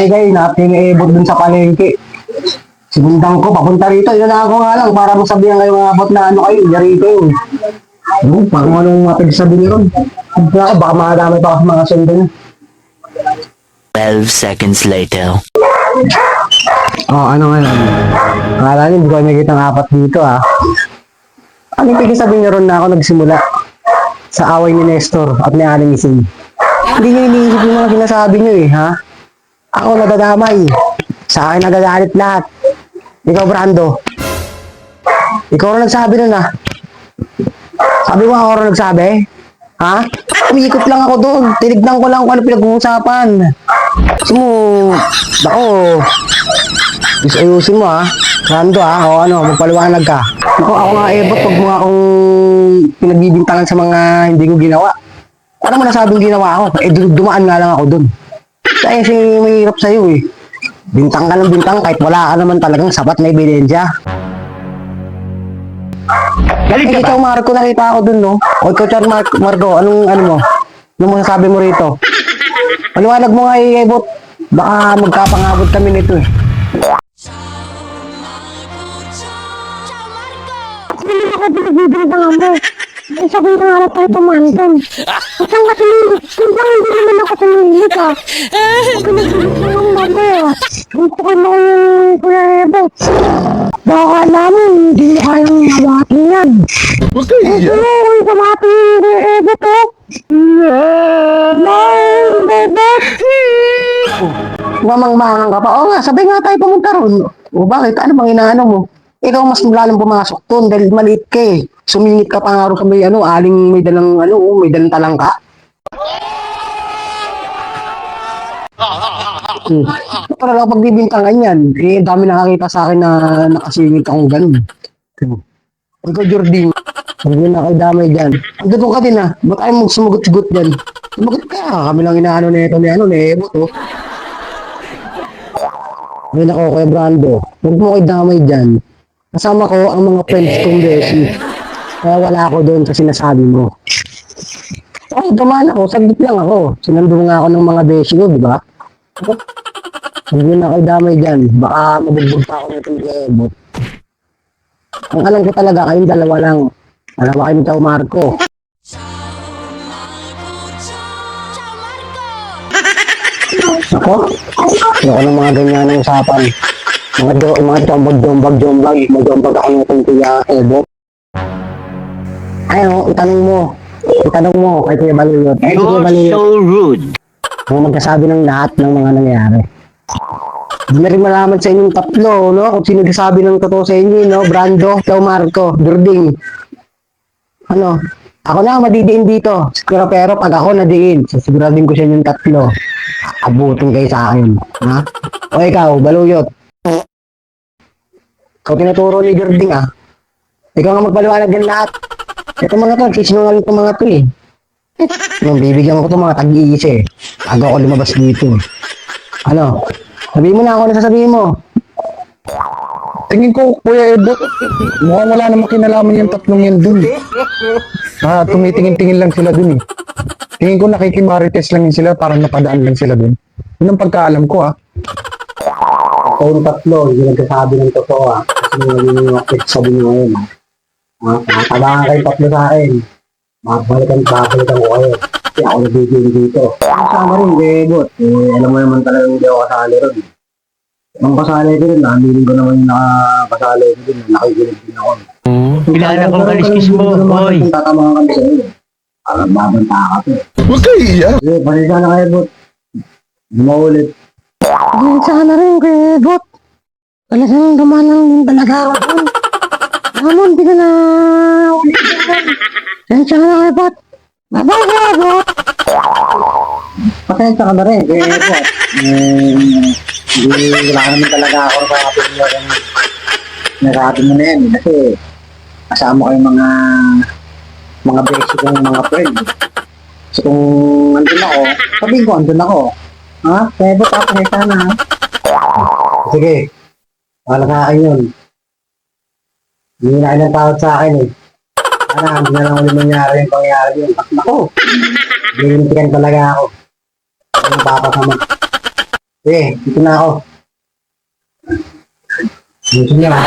kayo, napingi-ebot dun sa palengke. Sinundan ko, papunta rito. Yun na ako nga lang, para masabihan kayo mga abot na ano kayo, yari kayo. Parang anong mapagsabi niyo ron. Baka makadamay pa ako sa mga sundo niyo. 12 seconds later. Ano ngayon? Akala niyo, hindi ko nakikita ng apat dito Ano yung pagkasabi niyo ron na ako nagsimula sa away ni Nestor at ni Aling Ising? Hindi niyo iniisip yung mga sinasabi niyo Ako nadadamay. Sa akin nagagalit lahat. Ikaw, Brando. Ikaw rin nagsabi nun Sabi mo ako rin nagsabi? Umiikot lang ako doon. Tinignan ko lang kung ano pinag-uusapan. Gusto mo, ayusin mo Brando o ano, magpaliwanag ka. Ako nga ebot, pag mo akong pinagbibintangan sa mga hindi ko ginawa. Ano mo nasabing ginawa ko? Dumaan nga lang ako doon. Kasi mahirap sa'yo Bintang ka ng bintang kahit wala ka naman talagang sapat na ebidensya. Galit ka ba? Ikaw, Marco, nakita ako dun, no? O ikaw, Marco, anong ano mo? Anong masasabi mo rito? Paliwanag mo nga Ebot. Baka magkapangabot kami nito Hindi ako pinagbibintangan mo. Sabihin na nga na tayo tumandon. Isang katulilit. Hindi naman ako tumilit Pinagbibintangan mo Gusto ko na yung Kuya Ebot. Baka namin, hindi mo kayang mawakin yan. Gusto mo kung kumati Kuya Ebot Ebot. Mamangmangang ka pa. Oo nga, sabay nga tayo pumunta ron. O bakit? Ano bang inaano mo? Ikaw mas lalong pumasok doon dahil maliit ka Sumingit ka pa nga rin sa may aling may dalang may dalang talangka. Para lang pagbibintangan yan. Dami nakakita sa akin na nakasingit akong ganun. Ikaw, Jordan, hindi na kayo damay dyan. Ang gatong ka din ba't ayaw mong sumugot-sugot dyan? Sumagot ka, kami lang inaano na ito ni Ebot Ay nako, Kuya Brando, huwag mo kayo damay dyan. Kasama ko ang mga friends kong beshi. Kaya wala ako doon sa sinasabi mo. Dumaan ako, saglit lang ako. Sinando nga ako ng mga beshi ko, di ba? Hindi na kayo damay dyan. Baka mabugbog pa ako nitong Ebot. Ang alam ko talaga, kayong dalawa lang. Dalawa kayo nito, Marco. Ako? Ayoko ng mga ganyan ng usapan. Mga jombag, mag-jombag ako nitong Kuya Ebot. Itanong mo kay Kuya Baluyot. You're so rude. Kung magkasabi ng lahat ng mga nangyayari. Hindi na rin malaman sa inyong tatlo, no? Kung sino nagsasabi ng totoo sa inyo, no? Brando, ikaw, Marco, Jording. Ako na madidiin dito. Pero pag ako nadiin, sasiguradin ko sa inyong tatlo. Abutin kayo sa akin. O ikaw, Baluyot. Ikaw tinuturo ni Jording, Ikaw nga magpaliwanag yan lahat. Ito mga to, sisinungaling ko mga to bibigyan ko to mga tag-iisa Bago ako lumabas dito. Sabihin mo na ako, sasabihin mo. Tingin ko, Kuya Ebot, mukhang wala namang kinalaman yung tatlong yan dun. Tumitingin-tingin lang sila dun Tingin ko nakikimarites lang yun sila, parang napadaan lang sila dun. Yun ang pagkaalam ko Ikaw tatlo, hindi nagsasabi ng totoo Kasi yung sabi nyo ngayon Tabangan kayo tatlo sa akin. Babalikan ko kayo. Kasi ako nabibigyan dito. Kasama rin, Ebot. Alam mo naman talaga hindi ako kasali ron. Ang kasali ko rin, aminin ko naman yung nakakasali ko din. Nakikinig din ako. Kailangan kong kaliskis mo, boy. Tatamangan kami sa inyo. Parang babanta ka to. Huwag kayo iiyak. Sige, pasensya na kayo, Ebot. Hindi maulit. Sana rin Kuya Ebot. Talagang dumanang din talaga ako doon. Hindi ka na ulit doon. Pasensya na Kuya Ebot. Bye-bye Kuya Ebot. Pasensya ka na rin, Kuya Ebot. Wala ka naman talaga ako nakasabi mo na yan. Kasi kasama ko yung mga basic kong mga friend. So kung andun ako, sabihin ko andun ako. Kaya ba pasensya na Sige. Wala ka akin yun. Hindi na kayo ng tawad sa akin hindi na lang ulit mangyari yung pangyari yun. Ako. Binintikan talaga ako. Ang papasama. Dito na ako. Dito na.